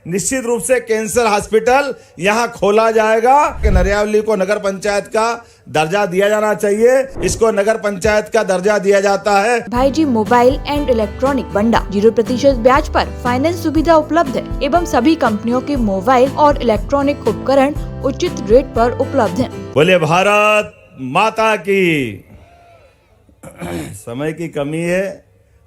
निश्चित रूप से कैंसर हॉस्पिटल यहाँ खोला जाएगा कि नरियावली को नगर पंचायत का दर्जा दिया जाना चाहिए। इसको नगर पंचायत का दर्जा दिया जाता है। भाईजी मोबाइल एंड इलेक्ट्रॉनिक बंडा 0% ब्याज पर फाइनेंस सुविधा उपलब्ध है एवं सभी कंपनियों के मोबाइल और इलेक्ट्रॉनिक उपकरण उचित रेट पर उपलब्ध हैं। बोले भारत माता की। समय की कमी है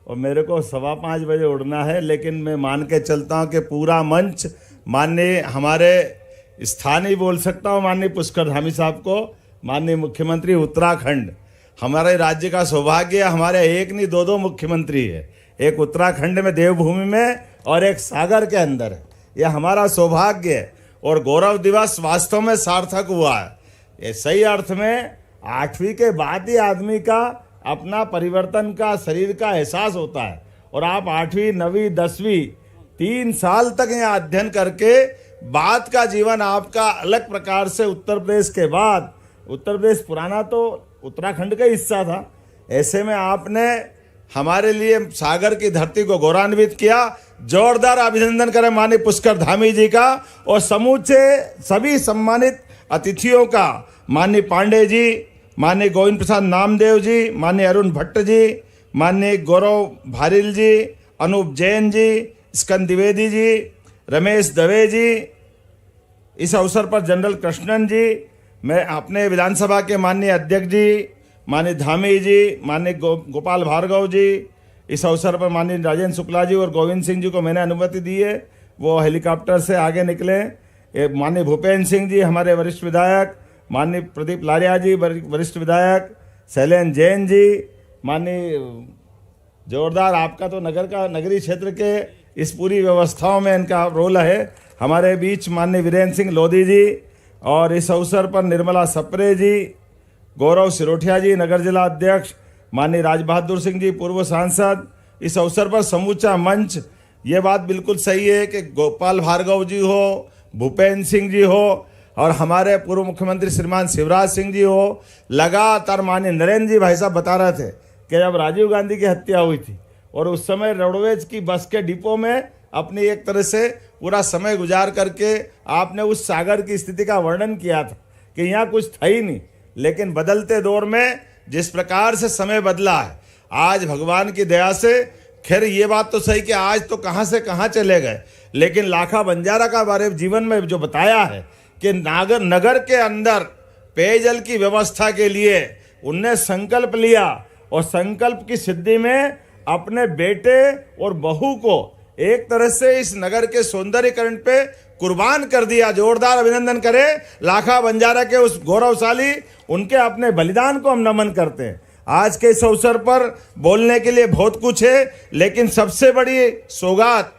और मेरे को 5:15 बजे उड़ना है, लेकिन मैं मान के चलता हूँ कि पूरा मंच माननीय हमारे स्थानीय बोल सकता हूँ, माननीय पुष्कर धामी साहब को, माननीय मुख्यमंत्री उत्तराखंड। हमारे राज्य का सौभाग्य है, हमारे एक नहीं दो मुख्यमंत्री है, एक उत्तराखंड में देवभूमि में और एक सागर के अंदर है। यह हमारा सौभाग्य है और गौरव दिवस वास्तव में सार्थक हुआ है। ये सही अर्थ में 8वीं के बाद ही आदमी का अपना परिवर्तन का शरीर का एहसास होता है। और आप 8वीं 9वीं 10वीं 3 साल तक यहाँ अध्ययन करके बाद का जीवन आपका अलग प्रकार से उत्तर प्रदेश के बाद, उत्तर प्रदेश पुराना तो उत्तराखंड का हिस्सा था, ऐसे में आपने हमारे लिए सागर की धरती को गौरवान्वित किया। जोरदार अभिनंदन करें माननीय पुष्कर धामी जी का और समूचे सभी सम्मानित अतिथियों का, माननीय पांडे जी, माननीय गोविंद प्रसाद नामदेव जी, माननीय अरुण भट्ट जी, माननीय गौरव भारिल जी, अनूप जैन जी, स्कंद द्विवेदी जी, रमेश दवे जी, इस अवसर पर जनरल कृष्णन जी, मैं अपने विधानसभा के माननीय अध्यक्ष जी, माननीय धामी जी, माननीय गोपाल भार्गव जी, इस अवसर पर माननीय राजेंद्र शुक्ला जी और गोविंद सिंह जी को मैंने अनुमति दी है, वो हेलीकॉप्टर से आगे निकले। माननीय भूपेंद्र सिंह जी हमारे वरिष्ठ विधायक, माननीय प्रदीप लारिया जी वरिष्ठ विधायक, शैलेंद्र जैन जी, माननीय जोरदार आपका तो नगरीय क्षेत्र के इस पूरी व्यवस्थाओं में इनका रोल है। हमारे बीच माननीय वीरेंद्र सिंह लोधी जी और इस अवसर पर निर्मला सप्रे जी, गौरव सिरोठिया जी नगर जिला अध्यक्ष, माननीय राज बहादुर सिंह जी पूर्व सांसद। इस अवसर पर समूचा मंच, ये बात बिल्कुल सही है कि गोपाल भार्गव जी हो, भूपेंद्र सिंह जी हो और हमारे पूर्व मुख्यमंत्री श्रीमान शिवराज सिंह जी हो, लगातार माननीय नरेंद्र जी भाई साहब बता रहे थे कि जब राजीव गांधी की हत्या हुई थी और उस समय रोडवेज की बस के डिपो में अपनी एक तरह से पूरा समय गुजार करके आपने उस सागर की स्थिति का वर्णन किया था कि यहाँ कुछ था ही नहीं। लेकिन बदलते दौर में जिस प्रकार से समय बदला है, आज भगवान की दया से, खैर ये बात तो सही कि आज तो कहाँ से कहाँ चले गए, लेकिन लाखा बंजारा का बारे जीवन में जो बताया है कि नगर के अंदर पेयजल की व्यवस्था के लिए उनने संकल्प लिया और संकल्प की सिद्धि में अपने बेटे और बहू को एक तरह से इस नगर के सौंदर्यीकरण पे कुर्बान कर दिया। जोरदार अभिनंदन करें लाखा बंजारा के उस गौरवशाली, उनके अपने बलिदान को हम नमन करते हैं। आज के इस अवसर पर बोलने के लिए बहुत कुछ है, लेकिन सबसे बड़ी सौगात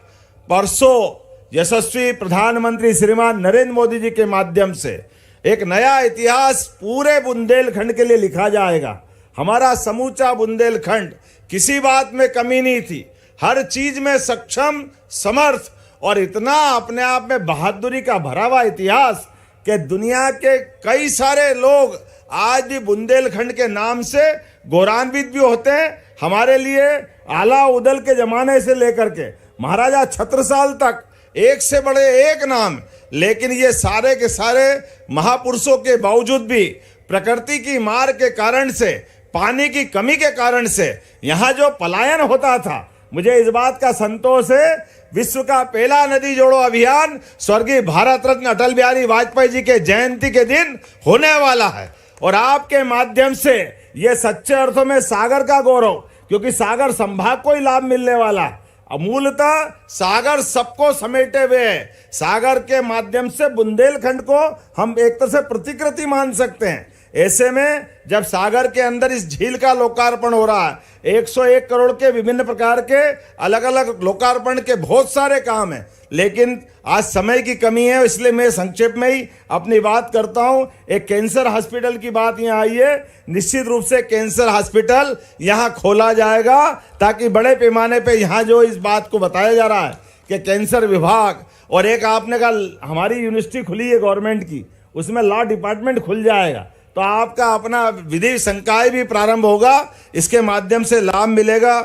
परसों यशस्वी प्रधानमंत्री श्रीमान नरेंद्र मोदी जी के माध्यम से एक नया इतिहास पूरे बुंदेलखंड के लिए लिखा जाएगा। हमारा समूचा बुंदेलखंड किसी बात में कमी नहीं थी, हर चीज में सक्षम, समर्थ और इतना अपने आप में बहादुरी का भरा हुआ इतिहास कि दुनिया के कई सारे लोग आज भी बुंदेलखंड के नाम से गौरवान्वित भी होते हैं। हमारे लिए आला उदल के जमाने से लेकर के महाराजा छत्रसाल तक एक से बड़े एक नाम, लेकिन ये सारे के सारे महापुरुषों के बावजूद भी प्रकृति की मार के कारण से, पानी की कमी के कारण से यहाँ जो पलायन होता था, मुझे इस बात का संतोष है, विश्व का पहला नदी जोड़ो अभियान स्वर्गीय भारत रत्न अटल बिहारी वाजपेयी जी के जयंती के दिन होने वाला है और आपके माध्यम से ये सच्चे अर्थों में सागर का गौरव, क्योंकि सागर संभाग को ही लाभ मिलने वाला है। मूलतः सागर सबको समेटे हुए है। सागर के माध्यम से बुंदेलखंड को हम एक तरह से प्रतिकृति मान सकते हैं। ऐसे में जब सागर के अंदर इस झील का लोकार्पण हो रहा है, 101 करोड़ के विभिन्न प्रकार के अलग अलग लोकार्पण के बहुत सारे काम हैं, लेकिन आज समय की कमी है, इसलिए मैं संक्षेप में ही अपनी बात करता हूं। एक कैंसर हॉस्पिटल की बात यहाँ आई है, निश्चित रूप से कैंसर हॉस्पिटल यहाँ खोला जाएगा ताकि बड़े पैमाने पे यहाँ जो इस बात को बताया जा रहा है कि कैंसर विभाग और एक आपने कहा हमारी यूनिवर्सिटी खुली है गवर्नमेंट की, उसमें लॉ डिपार्टमेंट खुल जाएगा तो आपका अपना विधि संकाय भी प्रारंभ होगा, इसके माध्यम से लाभ मिलेगा।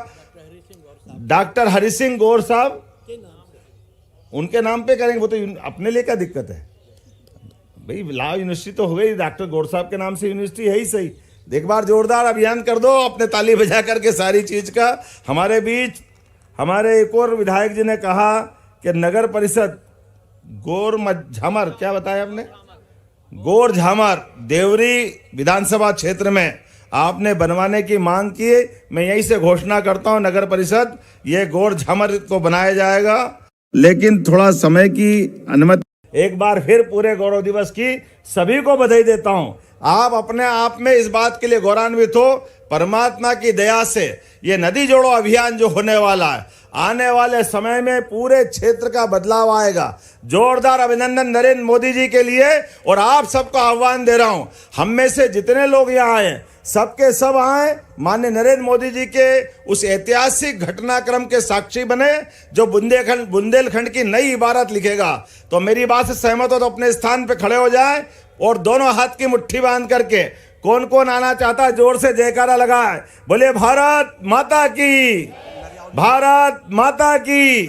डॉक्टर हरि सिंह गौर साहब उनके नाम पे करेंगे, वो तो अपने लिए क्या दिक्कत है भाई। लॉ यूनिवर्सिटी तो हो गई, डॉक्टर गौर साहब के नाम से यूनिवर्सिटी है ही सही। एक बार जोरदार अभियान कर दो अपने ताली बजा करके सारी चीज का। हमारे बीच हमारे एक और विधायक जी ने कहा कि नगर परिषद गोर झामर, क्या बताया आपने, गोर झामर देवरी विधानसभा क्षेत्र में आपने बनवाने की मांग की। मैं यहीं से घोषणा करता हूं, नगर परिषद ये गोर झामर को बनाया जाएगा, लेकिन थोड़ा समय की अनुमति। एक बार फिर पूरे गौरव दिवस की सभी को बधाई देता हूं। आप अपने आप में इस बात के लिए गौरवान्वित हो, परमात्मा की दया से ये नदी जोड़ो अभियान जो होने वाला है, आने वाले समय में पूरे क्षेत्र का बदलाव आएगा। जोरदार अभिनंदन नरेंद्र मोदी जी के लिए। और आप सबको आह्वान दे रहा हूं, हम में से जितने लोग यहाँ आए सबके सब आए, माननीय नरेंद्र मोदी जी के उस ऐतिहासिक घटनाक्रम के साक्षी बने जो बुंदेलखंड की नई इबारत लिखेगा। तो मेरी बात से सहमत हो तो अपने स्थान पे खड़े हो जाए और दोनों हाथ की मुट्ठी बांध करके कौन कौन आना चाहता है जोर से जयकारा लगाए, बोले भारत माता की, भारत माता की,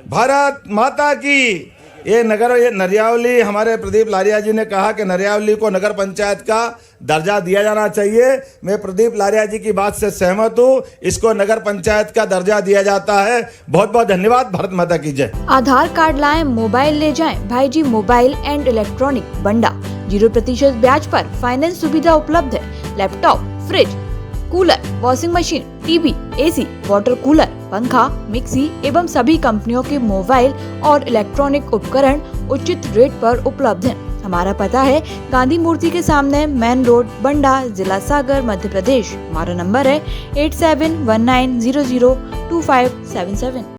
भारत माता की। ये नरियावली, हमारे प्रदीप लारिया जी ने कहा कि नरियावली को नगर पंचायत का दर्जा दिया जाना चाहिए। मैं प्रदीप लारिया जी की बात से सहमत हूँ, इसको नगर पंचायत का दर्जा दिया जाता है। बहुत बहुत धन्यवाद। भारत माता की जय। आधार कार्ड लाएं, मोबाइल ले जाएं। भाईजी मोबाइल एंड इलेक्ट्रॉनिक बंडा 0% ब्याज पर फाइनेंस सुविधा उपलब्ध है। Laptop, fridge, cooler, washing machine, TV, AC, water cooler, पंखा, मिक्सी एवं सभी कंपनियों के मोबाइल और इलेक्ट्रॉनिक उपकरण उचित रेट पर उपलब्ध हैं। हमारा पता है गांधी मूर्ति के सामने, मेन रोड, बंडा, जिला सागर, मध्य प्रदेश। हमारा नंबर है 8719002577।